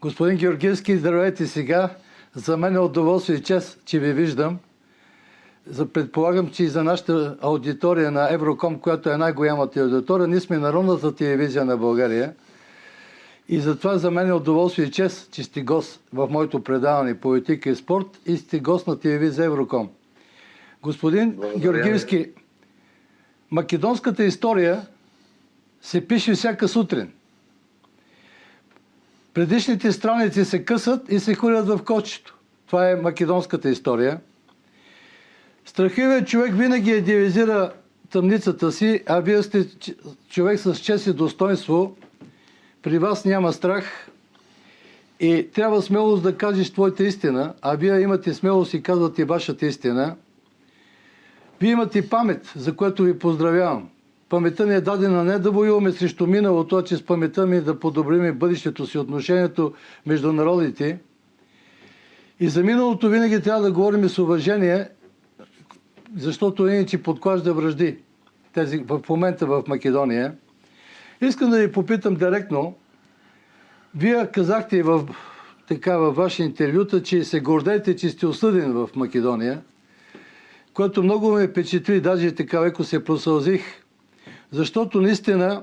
Господин Георгиевски, здравейте сега. За мен е удоволствие и чест, че ви виждам. Предполагам, че и за нашата аудитория на Евроком, която е най-голямата аудитория, ние сме народната телевизия на България. И затова за мен е удоволствие и чест, че сте гост в моето предаване "Политика и спорт" и сте гост на телевизия Евроком. Господин Георгиевски, македонската история се пише всяка сутрин. Предишните страници се късат и се хвърлят в кошчето. Това е македонската история. Страхливият човек винаги идеализира тъмницата си, а вие сте човек с чест и достоинство. При вас няма страх и трябва смелост да кажеш твоята истина, а вие имате смелост и казвате вашата истина. Вие имате памет, за което ви поздравявам. Паметта ни е дадена не да воюваме срещу миналото, а че с паметта ми да подобрим бъдещето си, отношението между народите. И за миналото винаги трябва да говорим с уважение, защото иначе подклажда вражди в момента в Македония. Искам да ви попитам директно. Вие казахте във ваше интервюта, че се гордеете, че сте осъден в Македония, което много ме впечатли, даже така леко се просълзих, защото наистина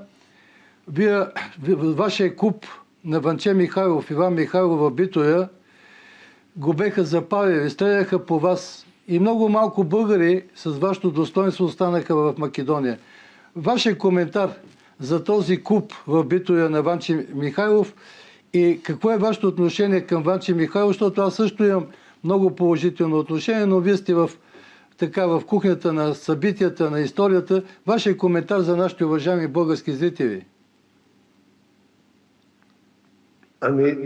вашия клуб на Ванче Михайлов, Иван Михайлов в Битоя, го беха запалили, стреляха по вас и много малко българи с вашето достоинство останаха в Македония. Вашия коментар за този клуб в Битоя на Ванче Михайлов и какво е вашето отношение към Ванче Михайлов, защото аз също имам много положително отношение, но вие сте в кухнята на събитията, на историята. Вашия коментар за нашите уважаеми български зрители.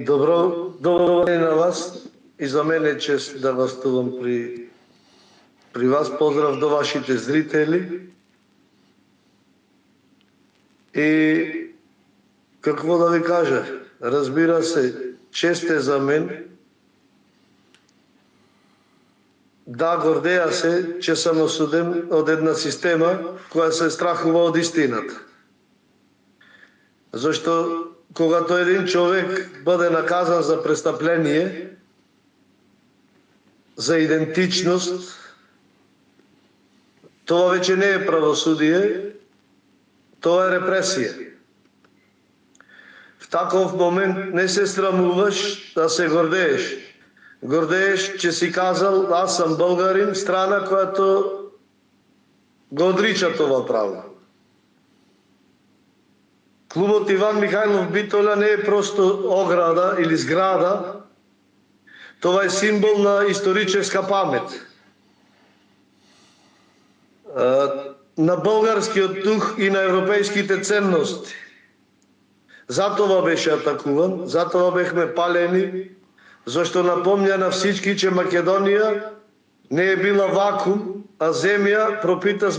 Добро ден на вас и за мен е чест да гостувам при вас. Поздрав до вашите зрители. И какво да ви кажа? Разбира се, чест е за мен. Да, гордея се, че съм осъден от една система, която се страхува от истината. Защо, когато един човек бъде наказан за престъпление, за идентичност, това вече не е правосъдие, това е репресия. В такъв момент не се срамуваш да се гордееш. гордееш, че си казал, аз съм българин, страна, която го отрича това право. Клубот Иван Михайлов Битоля не е просто ограда или сграда, това е символ на историческа памет, на българскиот дух и на европейските ценности. Затова беше атакуван, затова бехме палени, зашто напомня на всички, че Македонија не е била вакуум, а земја пропита с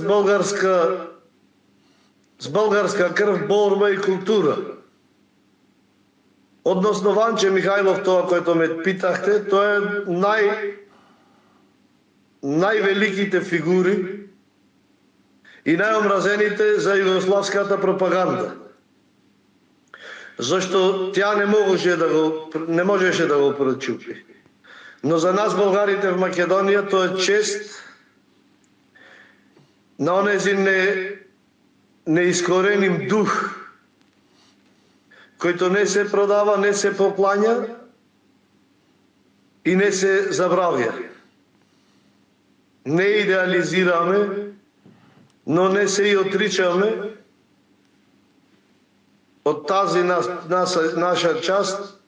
българска крв, борба и култура. Односно Ванче Михайлов, тоа което ме питахте, тоа е највеликите фигури и најомразените за югославската пропаганда. Зашто тя не можеше да го пречупи. Но за нас, българите в Македонија, тоа е чест на онези неискореним дух, којто не се продава, не се покланя и не се забравя. Не идеализираме, но не се и отричаме от тази наша част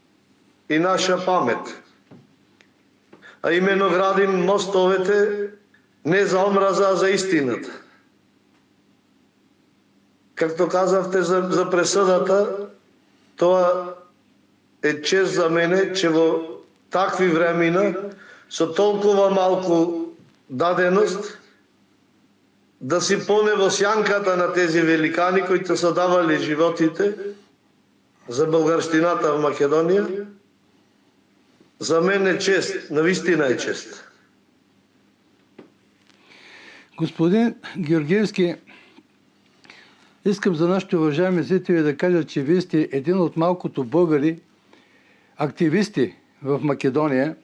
и наша памет. А именно градим мостовете не за омраза, а за истината. Както казавте за пресъдата, тоа е чест за мене, че во такви времена со толкова малку даденост да си поне во сянката на тези великани, които са давали животите за българщината в Македонија. За мен е чест, навистина е чест. Господин Георгиевски, искам за нашите уважаеми зрители да кажа, че вие сте един от малкото българи, активисти в Македония,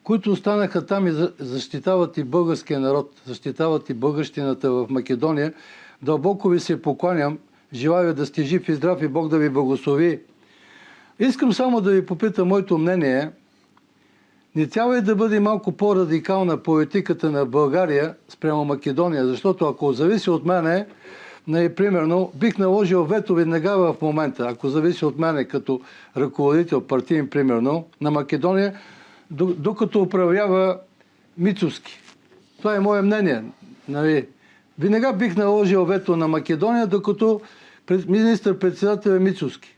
които останаха там и защитават и българския народ, защитават и българщината в Македония. Дълбоко ви се покланям, желая да сте жив и здрав и Бог да ви благослови. Искам само да ви попитам моето мнение. Не трябва ли да бъде малко по-радикална политиката на България спрямо Македония, защото ако зависи от мене, примерно, бих наложил вето веднага в момента, ако зависи от мене като ръководител партиен, примерно, на Македония, докато управлява Мицовски. Това е мое мнение. Нали? Веднага бих наложил вето на Македония, докато министър-председател е Мицовски.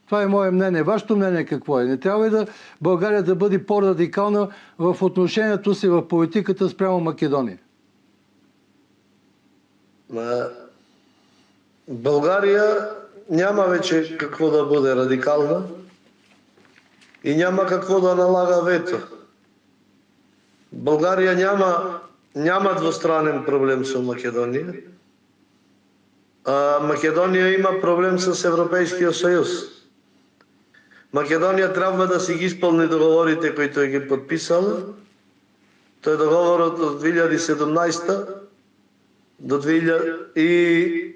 Това е мое мнение. Вашето мнение какво е? Не трябва ли да България да бъде по-радикална в отношението си в политиката спрямо Македония? България няма вече какво да бъде радикална и няма какво да налага вето. България няма двустранен проблем с Македония. Македония има проблем с Европейския съюз. Македония трябва да си ги изпълни договорите, които е ги подписала. Той е договорът от 2017 до 2000 и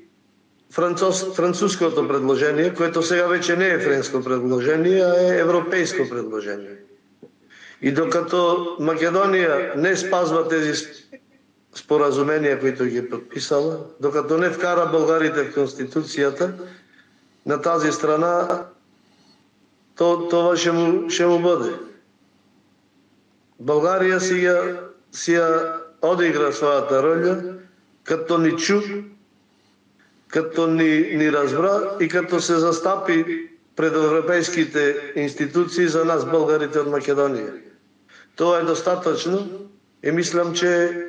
французското предложение, което сега вече не е френско предложение, а е европейско предложение. И докато Македония не спазва тези споразумения, които ги е подписала, докато не вкара българите в Конституцията на тази страна, това ще му бъде. България си я одигра своята роля, като ни чу, като ни разбра и като се застапи пред европейските институции за нас, българите от Македония. Това е достатъчно и мислям, че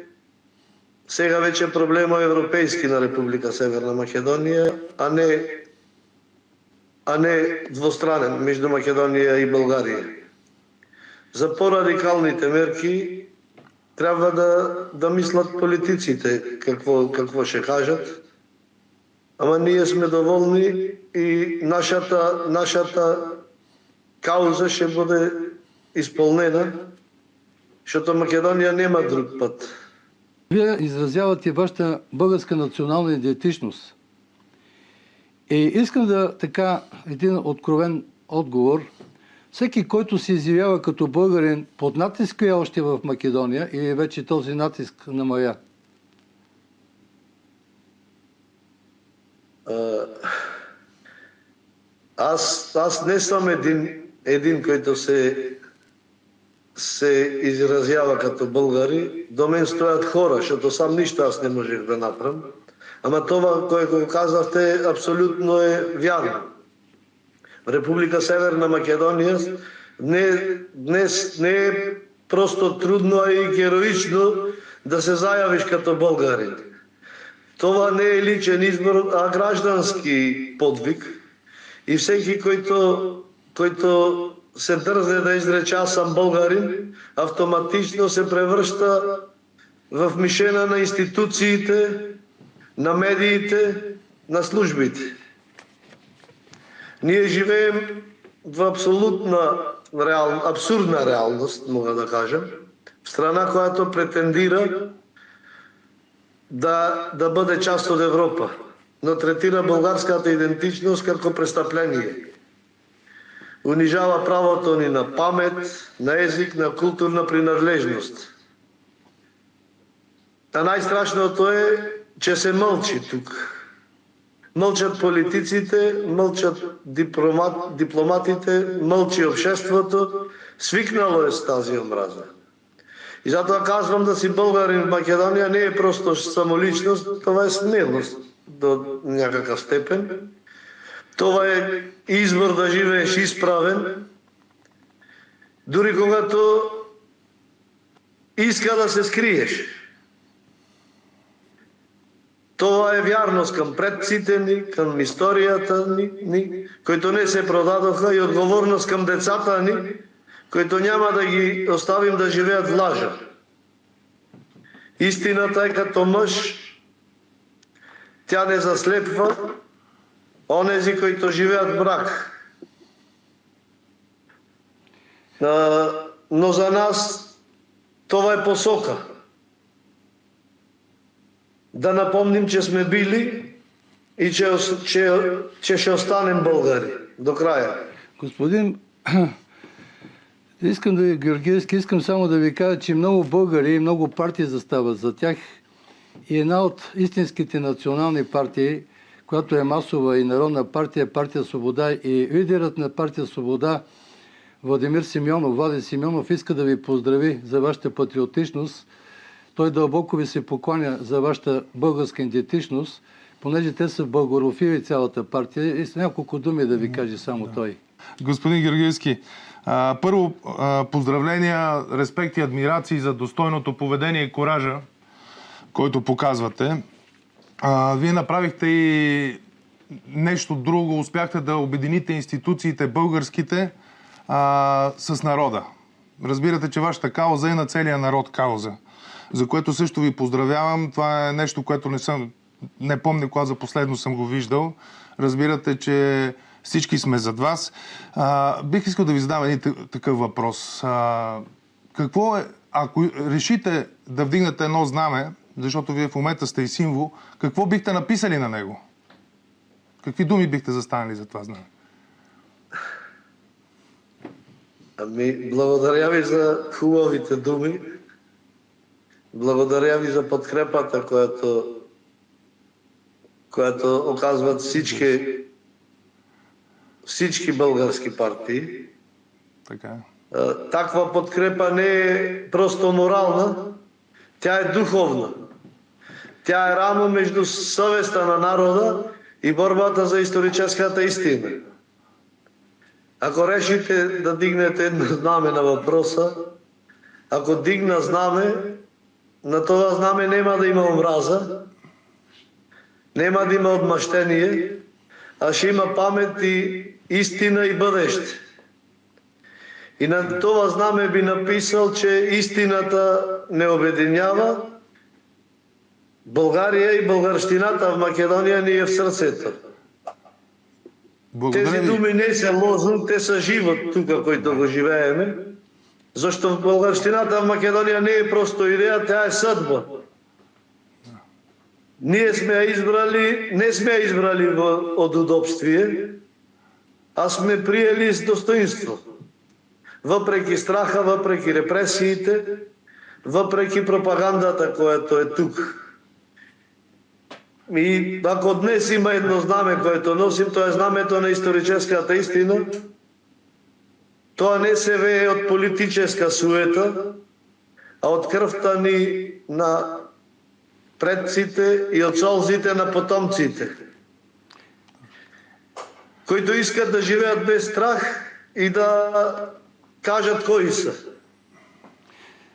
сега вече проблема е европейски на Република Северна Македония, а не двустранен между Македония и България. За по-радикалните мерки трябва да мислят политиците какво ще кажат. Ама ние сме доволни и нашата кауза ще бъде изпълнена, защото Македония няма друг път. Вие изразявате вашата българска национална идентичност. И искам един откровен отговор. Всеки, който се изявява като българин, под натиск е още в Македония или вече този натиск намаля? Аз не съм един, който се изразява като българи. До мен стоят хора, защото сам нищо аз не можех да направя. Ама това, което го казахте, абсолютно е вярно. Република Северна Македония днес не е просто трудно, а и героично да се заявиш като българин. Това не е личен избор, а граждански подвиг. И всеки, който се дързе да изрече аз съм българин, автоматично се превръща в мишена на институциите, на медиите, на службите. Ние живеем в абсолютна абсурдна реалност, мога да кажа, в страна, която претендира да бъде част от Европа, но третира българската идентичност като престъпление. Унижава правото ни на памет, на език, на културна принадлежност. А най-страшното е, че се мълчи тук. Мълчат политиците, мълчат дипломатите, мълчи обществото. Свикнало е с тази омраза. И затова казвам, да си българин в Македония не е просто самоличност, това е смелост до някакъв степен. Това е избор да живееш изправен, дори когато иска да се скриеш. Това е вярност към предците ни, към историята ни, които не се продадоха, и отговорност към децата ни, които няма да ги оставим да живеят в лъжа. Истината е като мъж, тя не заслепва онези, които живеят в брак. Но за нас това е посока. Да напомним, че сме били и че ще останем българи до края. Господин Георгиевски, искам само да ви кажа, че много българи и много партии застават за тях. И една от истинските национални партии, която е масова и народна партия, партия Свобода, и лидерът на партия Свобода Влади Симеонов иска да ви поздрави за вашата патриотичност. Той дълбоко ви се покланя за вашата българска идентичност, понеже те са българофили цялата партия, и с няколко думи да ви каже само той. Господин Георгиевски, първо поздравления, респект и адмирации за достойното поведение и коража, който показвате. Вие направихте и нещо друго, успяхте да обедините институциите българските с народа. Разбирате, че вашата кауза е на целия народ кауза, за което също ви поздравявам. Това е нещо, което не помня кога за последно съм го виждал. Разбирате, че всички сме зад вас. Бих искал да ви задам един такъв въпрос. Какво е, ако решите да вдигнете едно знаме, защото вие в момента сте и символ, какво бихте написали на него? Какви думи бихте застанали за това знаме? Благодаря ви за хубавите думи. Благодаря ви за подкрепата, която оказват всички български партии. Така. Таква подкрепа не е просто морална, тя е духовна. Тя е рамо между съвестта на народа и борбата за историческата истина. Ако решите да дигнете едно знаме на въпроса, ако дигна знаме, на това знаме няма да има омраза, няма да има отмъщение, а ще има памет и истина и бъдеще. И на това знаме би написал, че истината не обединява, България и българщината в Македония ни е в сърцето. Тези думи не са лозунг, те са живот тук, който го живееме. Защото българщината в Македония не е просто идея, тя е съдба. Ние не сме избрали от удобствие, а сме приели с достоинство. въпреки страха, въпреки репресиите, въпреки пропагандата, която е тук. И ако днес има едно знаме, което носим, то е знамето на историческата истина. Това не се вее от политическа суета, а от кръвта ни на предците и от солзите на потомците, които искат да живеят без страх и да кажат кои са.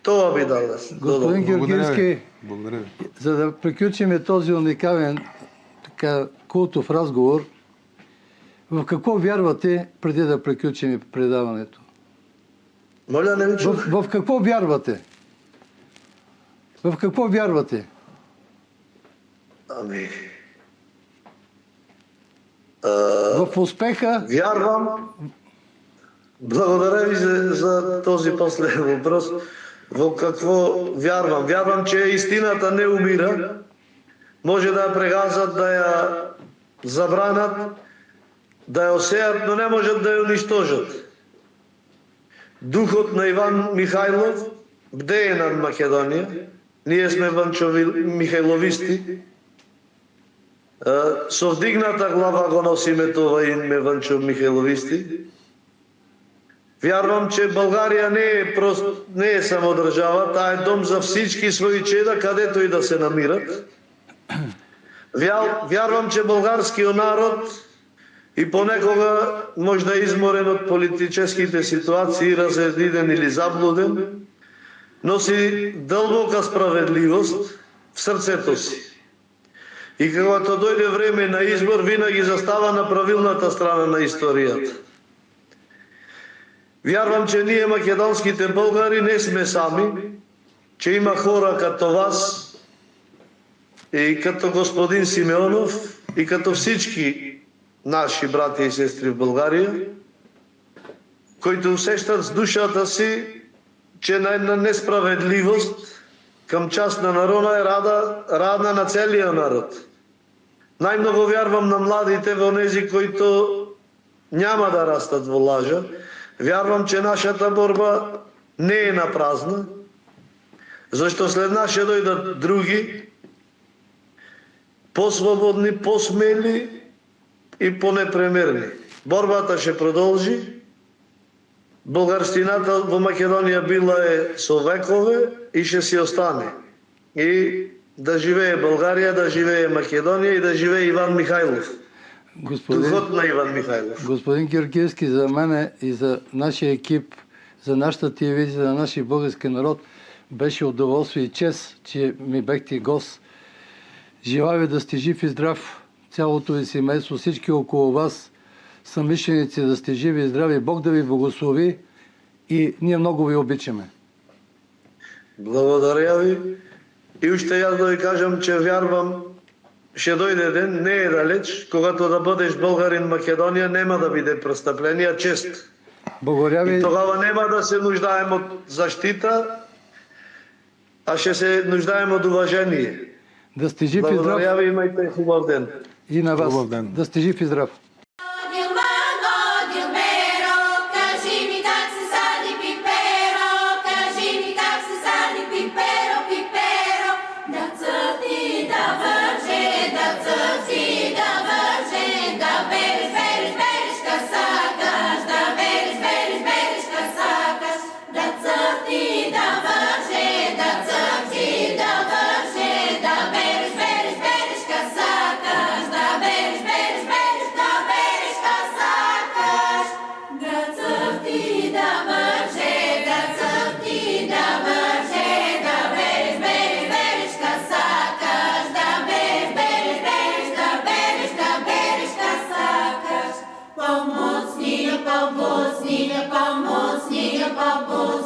Това би дал аз. Господин Георгиевски, Благодаря ви. за да приключим този уникален култов разговор, в какво вярвате преди да приключим предаването? Моля, не ви чух. В какво вярвате? В какво вярвате? Ами... В успеха? Вярвам. Благодаря ви за този последен въпрос. В какво вярвам? Вярвам, че истината не умира. Може да я прегазат, да я забранят, да я осеят, но не можат да я унищожат. Духът на Иван Михайлов бдее над Македония. Ние сме Михайловисти. Со вдигната глава го носиме това име Ванчо Михайловисти. Вярвам, че България не е само държава, тя е дом за всички свои чеда, където и да се намират. Вярвам, че българският народ и понекога може да е изморен от политическите ситуации, разединен или заблуден, носи дълбока справедливост в сърцето си. И когато дойде време на избор, винаги застава на правилната страна на историята. Вярвам, че ние, македонските българи, не сме сами, че има хора като вас и като господин Симеонов и като всички наши брати и сестри в България, които усещат с душата си, че на една несправедливост към част на народа е рада на целия народ. Най-много вярвам на младите, в онези, които няма да растат во лажа. Вярвам, че нашата борба не е напразна, защото след нас ще дойдат други, по-свободни, по-смели и по-непремерни. Борбата ще продължи. Българщината в Македония била е со векове и ще си остане. И да живее България, да живее Македония и да живее Иван Михайлов. Духът на Иван Михайлов. Господин Георгиевски, за мен и за нашия екип, за нашата телевизия, за нашия български народ беше удоволствие и чест, че ми бехте гост. Желая ви да сте жив и здрав, цялото ви семейство, всички около вас, съмишленици, да сте живи и здрави. Бог да ви благослови и ние много ви обичаме. Благодаря ви. И още аз да ви кажам, че вярвам, ще дойде ден, не е далеч, когато да бъдеш българин в Македония, няма да биде престъпление, а чест. Благодаря ви. И тогава няма да се нуждаем от защита, а ще се нуждаем от уважение. Да сте жив и здрав. Благодаря ви, имайте хубав ден. И на вас. Хубав ден. Да сте жив и здрав. Помощник, помощник, помощник, помощник.